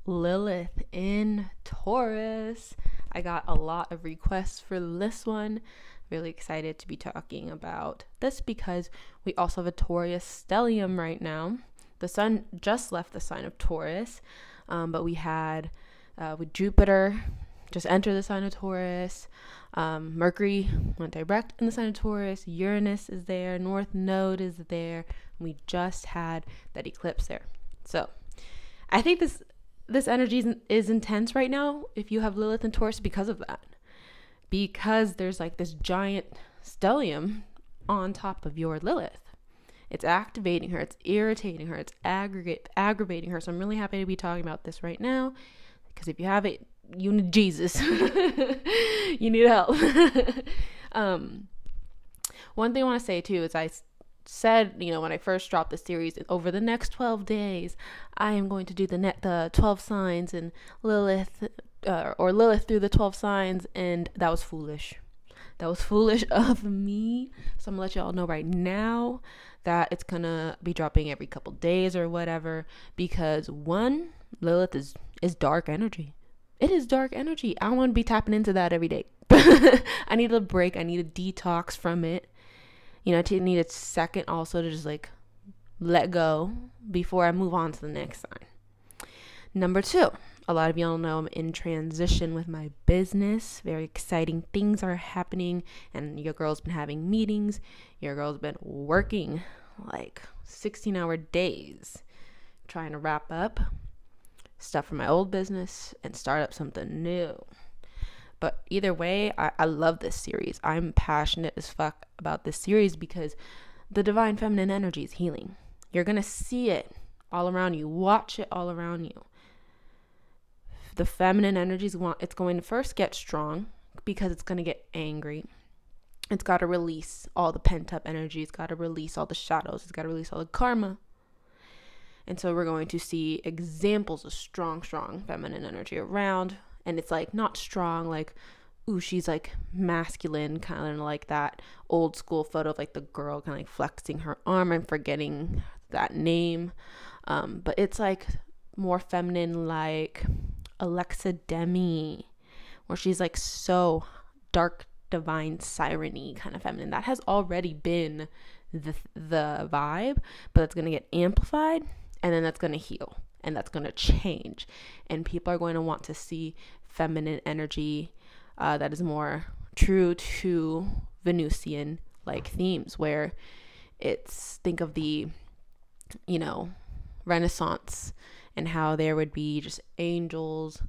Lilith in Taurus. I got a lot of requests for this one. Really excited to be talking about this because we also have a Taurus stellium right now. The sun just left the sign of Taurus, but we had with Jupiter just enter the sign of Taurus. Mercury went direct in the sign of Taurus. Uranus is there. North Node is there. We just had that eclipse there. So I think this energy is intense right now if you have Lilith and Taurus because of that. Because there's like this giant stellium on top of your Lilith. It's activating her. It's irritating her. It's aggravating her. So I'm really happy to be talking about this right now. Because if you have it, you need Jesus. You need help. One thing I want to say too is I said, when I first dropped the series, over the next 12 days, I am going to do the 12 signs and Lilith, or Lilith through the 12 signs, and that was foolish. That was foolish of me. So I'm gonna let y'all know right now that it's gonna be dropping every couple days or whatever, because one, Lilith is dark energy. It is dark energy. I want to be tapping into that every day. I need a break. I need a detox from it. I need a second also to just like let go before I move on to the next sign. Number 2, a lot of y'all know I'm in transition with my business. Very exciting things are happening, and your girl's been having meetings. Your girl's been working like 16-hour days trying to wrap up stuff from my old business and start up something new. But either way, I love this series. I'm passionate as fuck about this series because the divine feminine energy is healing. You're going to see it all around you. Watch it all around you. The feminine energy it's going to first get strong because it's going to get angry. It's got to release all the pent up energy. It's got to release all the shadows. It's got to release all the karma. And so we're going to see examples of strong feminine energy around. And it's like not strong, like, ooh, she's like masculine, kind of like that old school photo of like the girl kind of like flexing her arm. I'm forgetting that name. But it's like more feminine, like Alexa Demi, where she's like so dark, divine, siren-y kind of feminine. That has already been the vibe, but it's going to get amplified. And then that's going to heal, and that's going to change. And people are going to want to see feminine energy that is more true to Venusian like themes, where it's, think of the, Renaissance and how there would be just angels,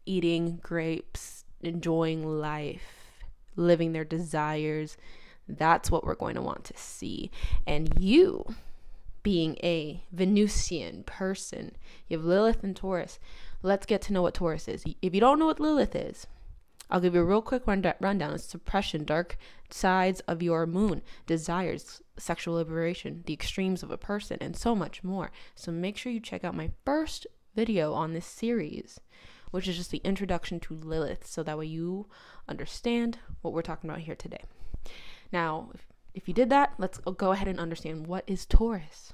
eating grapes, enjoying life, living their desires. That's what we're going to want to see. And you, being a Venusian person, you have Lilith and Taurus. Let's get to know what Taurus is. If you don't know what Lilith is, I'll give you a real quick rundown. It's suppression, dark sides of your moon, desires, sexual liberation, the extremes of a person, and so much more. So make sure you check out my first video on this series, which is just the introduction to Lilith, so that way you understand what we're talking about here today. Now, if you did that, let's go ahead and understand what is Taurus.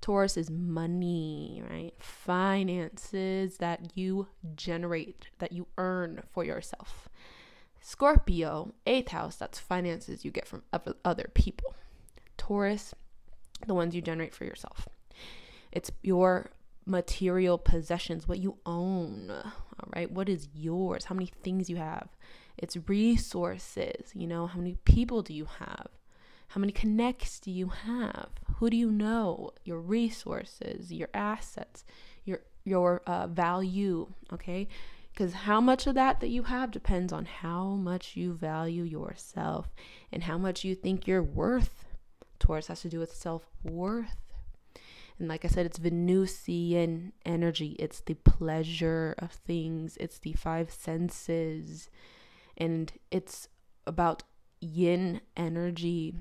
Taurus is money, right? Finances that you generate, that you earn for yourself. Scorpio, 8th house, that's finances you get from other people. Taurus, the ones you generate for yourself. It's your material possessions, what you own, all right? What is yours? How many things you have? It's resources, how many people do you have? How many connects do you have? Who do you know? Your resources, your assets, your value, okay? Because how much of that you have depends on how much you value yourself and how much you think you're worth. Taurus has to do with self-worth. And like I said, it's Venusian energy. It's the pleasure of things. It's the 5 senses. And it's about yin energy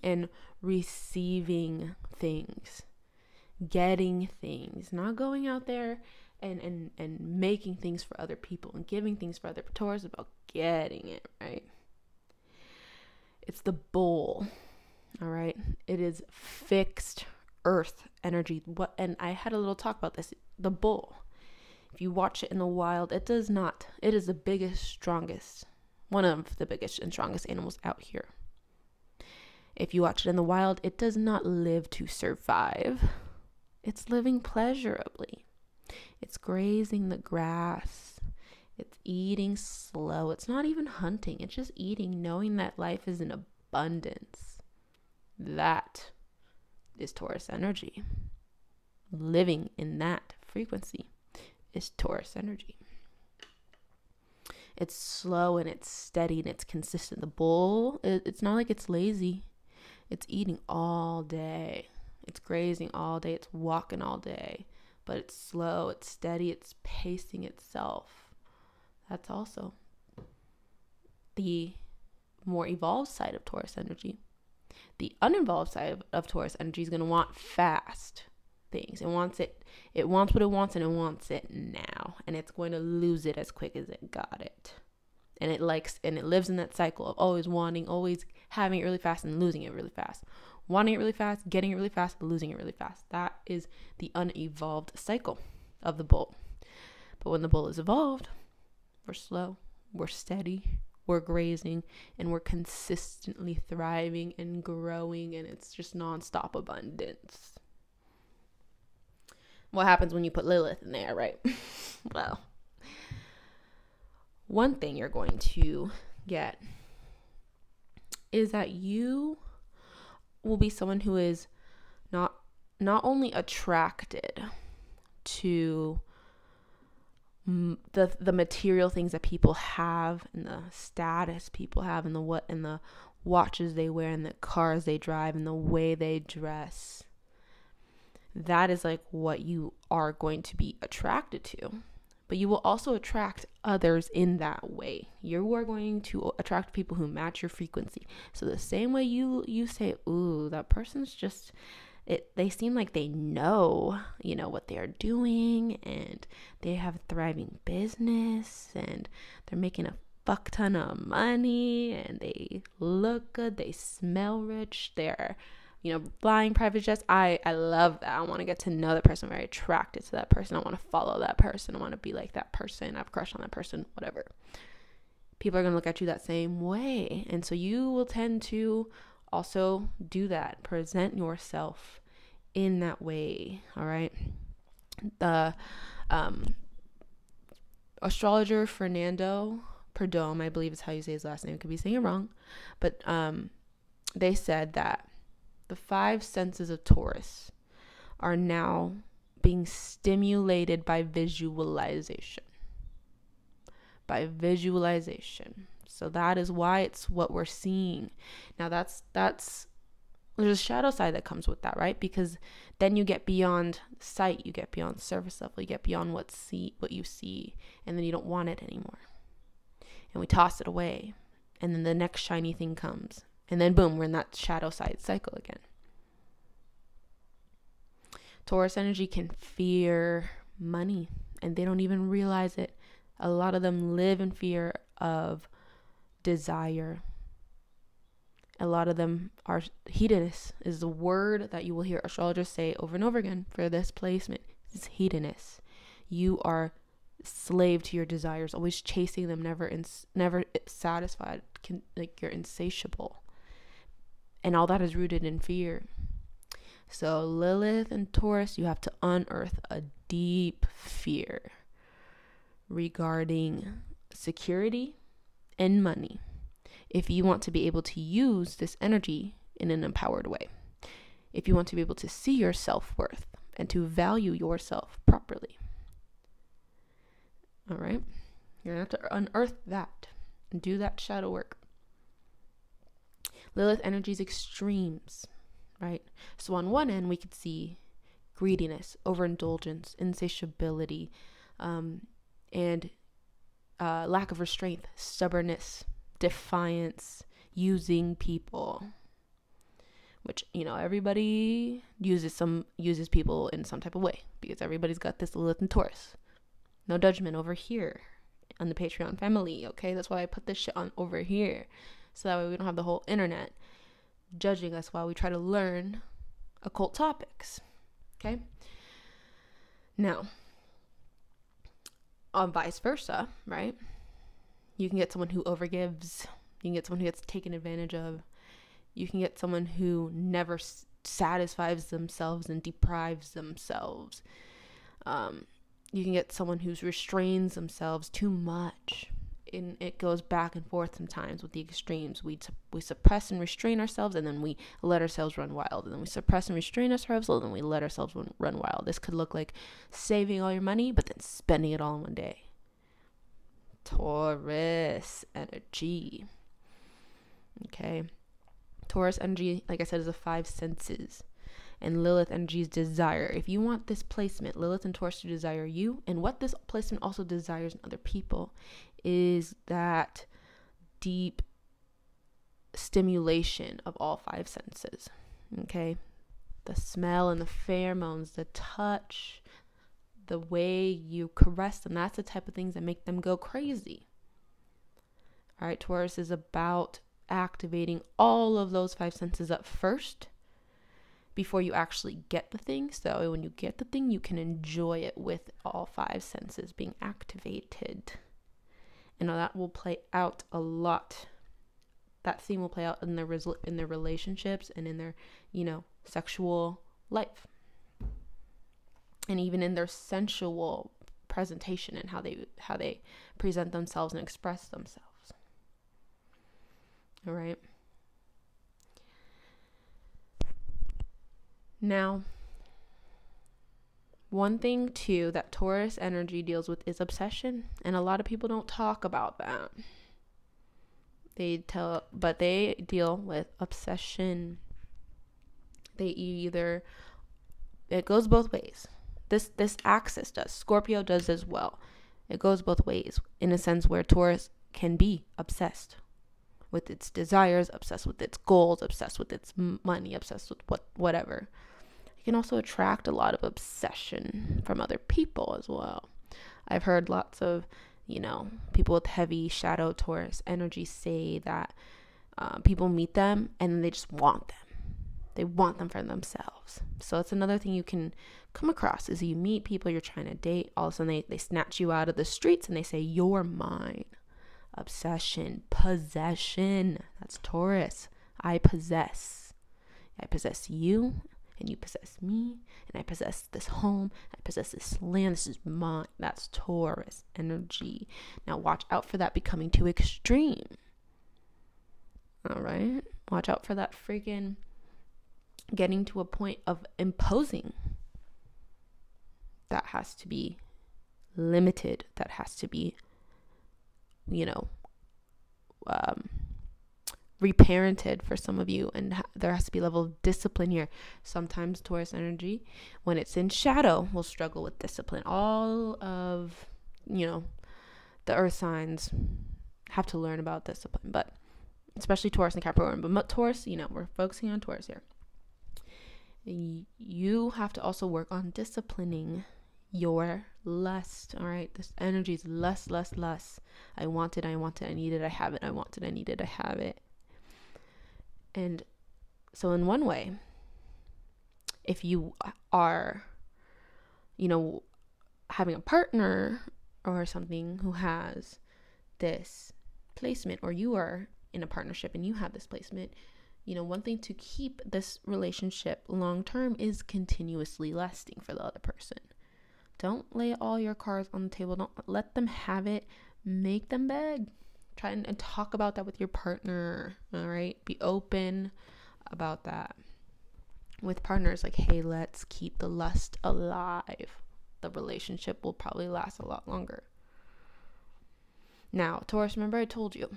and receiving things, getting things, not going out there and making things for other people and giving things for other people. Taurus is about getting it, right? It's the bowl, all right? It is fixed earth energy. And I had a little talk about this. The bull, if you watch it in the wild, it is the biggest, strongest, one of the biggest and strongest animals out here. If you watch it in the wild, it does not live to survive. It's living pleasurably. It's grazing the grass. It's eating slow. It's not even hunting. It's just eating, knowing that life is in abundance. That is Taurus energy. Living in that frequency is Taurus energy. It's slow and it's steady and it's consistent. The bull, it's not like it's lazy. It's eating all day. It's grazing all day. It's walking all day. But it's slow, it's steady, it's pacing itself. That's also the more evolved side of Taurus energy. The uninvolved side of Taurus energy is going to want fast things. It wants what it wants, and it wants it now. And it's going to lose it as quick as it got it. And it lives in that cycle of always wanting, always having it really fast and losing it really fast. Wanting it really fast, getting it really fast, losing it really fast. That is the unevolved cycle of the bull. But when the bull is evolved, we're slow, we're steady, we're grazing, and we're consistently thriving and growing, and it's just nonstop abundance. What happens when you put Lilith in there, right? Well, one thing you're going to get is that you will be someone who is not only attracted to the material things that people have and the status people have and the watches they wear and the cars they drive and the way they dress. That is like what you are going to be attracted to. But you will also attract others in that way. You are going to attract people who match your frequency. So the same way you say, ooh, that person's just, they seem like they know, what they're doing, and they have a thriving business, and they're making a fuck ton of money, and they look good, they smell rich, they're flying private jets. I love that. I want to get to know that person. I'm very attracted to that person. I want to follow that person. I want to be like that person. I have a crush on that person, whatever. People are going to look at you that same way. And so you will tend to also do that. Present yourself in that way. All right. The astrologer Fernando Perdomo, I believe is how you say his last name. I could be saying it wrong. But they said that the 5 senses of Taurus are now being stimulated by visualization. So that is why it's what we're seeing. Now there's a shadow side that comes with that, right? Because then you get beyond sight, you get beyond surface level, you get beyond what you see, and then you don't want it anymore. And we toss it away. And then the next shiny thing comes. And then boom, we're in that shadow side cycle again. Taurus energy can fear money, and they don't even realize it. A lot of them live in fear of desire. A lot of them are hedonists, is the word that you will hear astrologers say over and over again for this placement. It's hedonist. You are slave to your desires, always chasing them, never satisfied. You're insatiable. And all that is rooted in fear. So Lilith and Taurus, you have to unearth a deep fear regarding security and money if you want to be able to use this energy in an empowered way. If you want to be able to see your self-worth and to value yourself properly. All right? You're going to have to unearth that and do that shadow work. Lilith energy's extremes, right? So on one end, we could see greediness, overindulgence, insatiability, and lack of restraint, stubbornness, defiance, using people, which, everybody uses people in some type of way, because everybody's got this Lilith and Taurus. No judgment over here on the Patreon family, okay? That's why I put this shit on over here. So that way we don't have the whole internet judging us while we try to learn occult topics. Okay. Now, on vice versa, right? You can get someone who overgives. You can get someone who gets taken advantage of. You can get someone who never satisfies themselves and deprives themselves. You can get someone who restrains themselves too much. And it goes back and forth sometimes with the extremes. We suppress and restrain ourselves, and then we let ourselves run wild. And then we suppress and restrain ourselves, and then we let ourselves run wild. This could look like saving all your money, but then spending it all in one day. Taurus energy. Okay. Taurus energy, like I said, is the 5 senses. And Lilith energy is desire. If you want this placement, Lilith and Taurus to desire you, and what this placement also desires in other people is that deep stimulation of all 5 senses. Okay? The smell and the pheromones, the touch, the way you caress them, that's the type of things that make them go crazy. All right, Taurus is about activating all of those 5 senses up first before you actually get the thing. So when you get the thing, you can enjoy it with all 5 senses being activated. And that will play out a lot. That theme will play out in their relationships and in their, sexual life. And even in their sensual presentation and how they present themselves and express themselves. All right. Now, one thing too that Taurus energy deals with is obsession, and a lot of people don't talk about that. But they deal with obsession. It goes both ways. This axis does. Scorpio does as well. It goes both ways in a sense where Taurus can be obsessed with its desires, obsessed with its goals, obsessed with its money, obsessed with whatever. It can also attract a lot of obsession from other people as well. I've heard lots of, people with heavy shadow Taurus energy say that people meet them and they just want them. They want them for themselves. So it's another thing you can come across is you meet people you're trying to date. All of a sudden they snatch you out of the streets and they say, "You're mine." Obsession, possession. That's Taurus. I possess you, and you possess me, and I possess this home, I possess this land, this is mine. That's Taurus energy. Now watch out for that becoming too extreme. All right? Watch out for that freaking getting to a point of imposing. That has to be limited. That has to be, reparented for some of you, and there has to be a level of discipline here. Sometimes Taurus energy, when it's in shadow, will struggle with discipline. All of the earth signs have to learn about discipline, but especially Taurus and Capricorn. But Taurus, we're focusing on Taurus here. You have to also work on disciplining your lust. All right, this energy is lust. I want it, I need it, I have it. I want it, I need it, I have it. And so in one way, if you are having a partner or something who has this placement, or you are in a partnership and you have this placement, one thing to keep this relationship long term is continuously lusting for the other person. Don't lay all your cards on the table. Don't let them have it. Make them beg. Try and talk about that with your partner. All right? Be open about that with partners. Like, hey, let's keep the lust alive. The relationship will probably last a lot longer. Now, Taurus, remember I told you,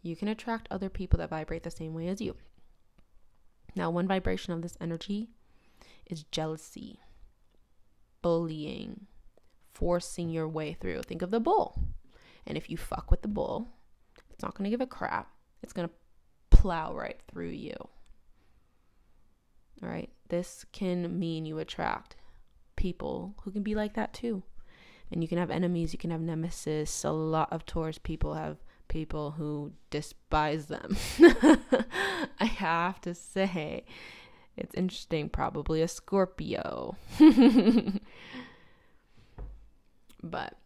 you can attract other people that vibrate the same way as you. Now, one vibration of this energy is jealousy, bullying, forcing your way through. Think of the bull. And if you fuck with the bull, it's not going to give a crap. It's going to plow right through you. All right. This can mean you attract people who can be like that too. And you can have enemies. You can have nemesis. A lot of Taurus people have people who despise them. I have to say, it's interesting, probably a Scorpio. But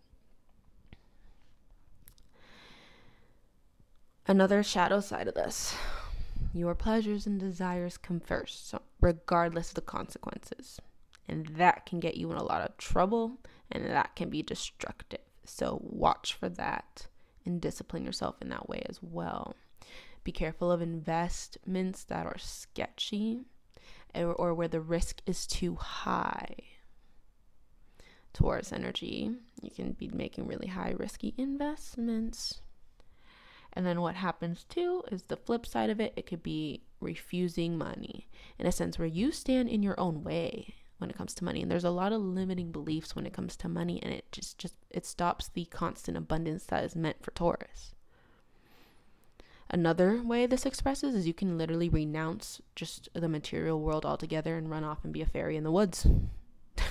another shadow side of this, your pleasures and desires come first, so regardless of the consequences. And that can get you in a lot of trouble, and that can be destructive. So watch for that and discipline yourself in that way as well. Be careful of investments that are sketchy or where the risk is too high. Taurus energy, you can be making really high risky investments. And then what happens too is the flip side of it. It could be refusing money in a sense where you stand in your own way when it comes to money. And there's a lot of limiting beliefs when it comes to money, and it it stops the constant abundance that is meant for Taurus. Another way this expresses is you can literally renounce just the material world altogether and run off and be a fairy in the woods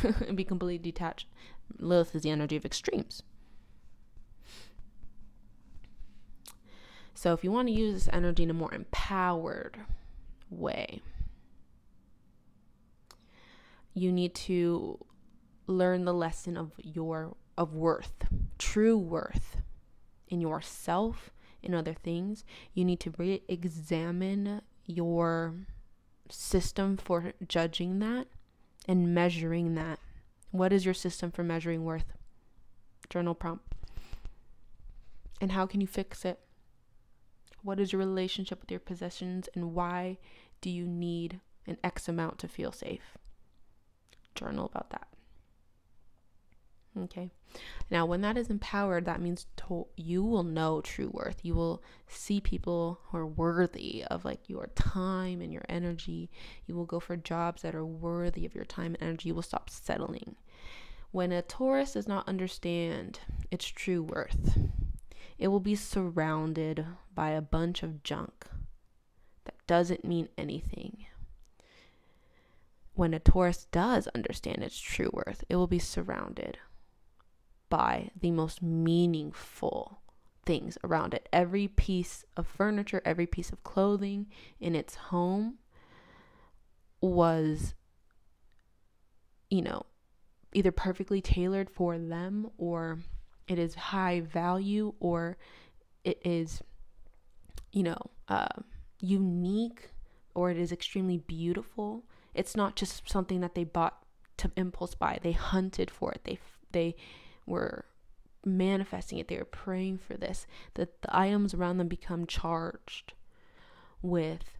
and be completely detached. Lilith is the energy of extremes. So if you want to use this energy in a more empowered way, you need to learn the lesson of worth, true worth in yourself, in other things. You need to re-examine your system for judging that and measuring that. What is your system for measuring worth? Journal prompt. And how can you fix it? What is your relationship with your possessions, and why do you need an X amount to feel safe? Journal about that. Okay. Now, when that is empowered, that means you will know true worth. You will see people who are worthy of like your time and your energy. You will go for jobs that are worthy of your time and energy. You will stop settling. When a Taurus does not understand its true worth, it will be surrounded by a bunch of junk that doesn't mean anything. When a Taurus does understand its true worth, it will be surrounded by the most meaningful things around it. Every piece of furniture, every piece of clothing in its home was, either perfectly tailored for them, or it is high value, or it is, unique, or it is extremely beautiful. It's not just something that they bought to impulse buy. They hunted for it. They were manifesting it. They were praying for this. That the items around them become charged with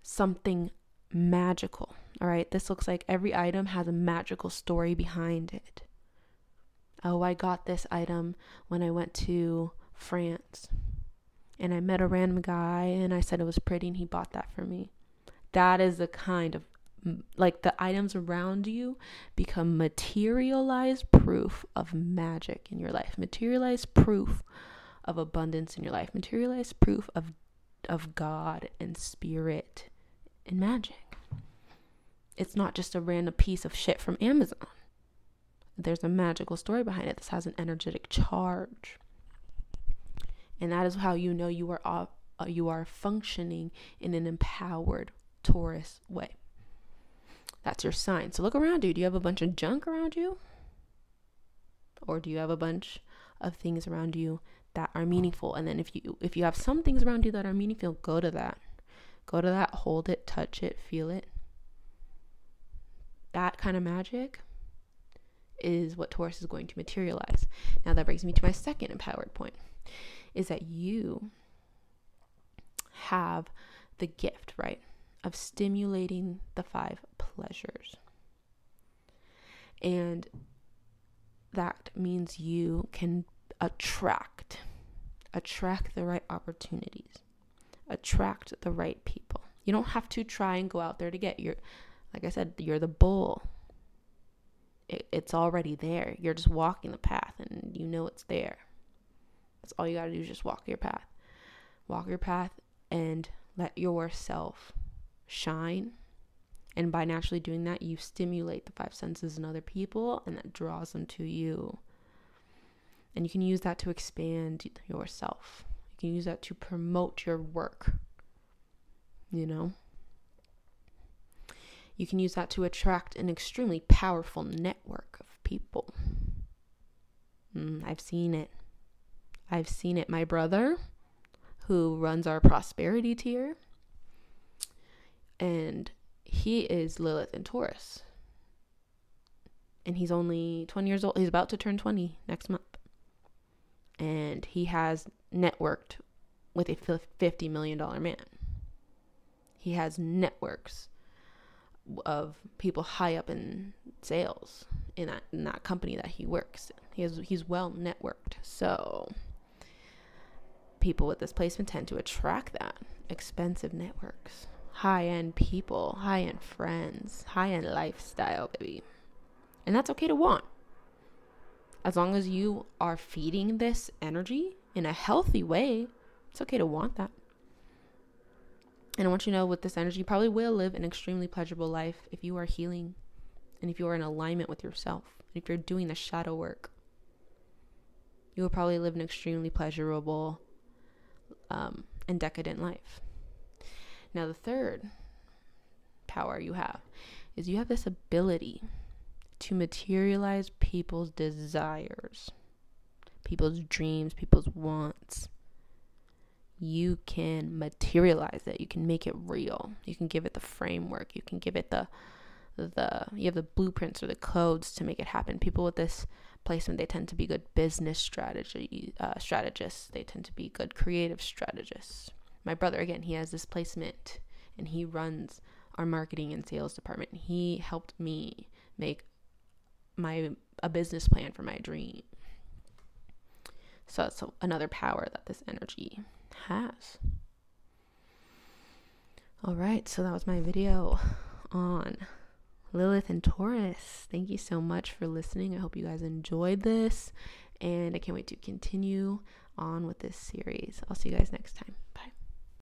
something magical. All right. This looks like every item has a magical story behind it. Oh, I got this item when I went to France and I met a random guy and I said it was pretty and he bought that for me. That is the kind of, like, the items around you become materialized proof of magic in your life, materialized proof of abundance in your life, materialized proof of God and spirit and magic. It's not just a random piece of shit from Amazon. There's a magical story behind it. This has an energetic charge. And that is how you know you are functioning in an empowered Taurus way. That's your sign. So look around you. Do you have a bunch of junk around you? Or do you have a bunch of things around you that are meaningful? And then if you have some things around you that are meaningful, go to that. Go to that, hold it, touch it, feel it. That kind of magic is what Taurus is going to materialize. Now that brings me to my second empowered point, is that you have the gift, right, of stimulating the 5 pleasures. And that means you can attract the right opportunities, attract the right people. You don't have to try and go out there to get like I said, you're the bull. It's already there. You're just walking the path and you know it's there. That's all you got to do is just walk your path. Walk your path and let yourself shine. And by naturally doing that, you stimulate the 5 senses in other people, and that draws them to you. And you can use that to expand yourself. You can use that to promote your work. You know, you can use that to attract an extremely powerful network of people. I've seen it. My brother, who runs our prosperity tier, and he is Lilith and Taurus. And he's only 20 years old. He's about to turn 20 next month. And he has networked with a $50 million man. He has networks of people high up in sales in that company that he works in. He's well networked. So people with this placement tend to attract that. Expensive networks, high-end people, high-end friends, high-end lifestyle, baby. And that's okay to want. As long as you are feeding this energy in a healthy way, it's okay to want that. And I want you to know, with this energy, you probably will live an extremely pleasurable life if you are healing and if you are in alignment with yourself. And if you're doing the shadow work, you will probably live an extremely pleasurable and decadent life. Now, the third power you have is you have this ability to materialize people's desires, people's dreams, people's wants. You can materialize it. You can make it real. You can give it the framework. You can give it you have the blueprints or the codes to make it happen. People with this placement, they tend to be good business strategists. They tend to be good creative strategists. My brother, again, he has this placement and he runs our marketing and sales department. He helped me make a business plan for my dream. So it's another power that this energy has. All right, so that was my video on Lilith and Taurus. Thank you so much for listening. I hope you guys enjoyed this, and I can't wait to continue on with this series. I'll see you guys next time. Bye.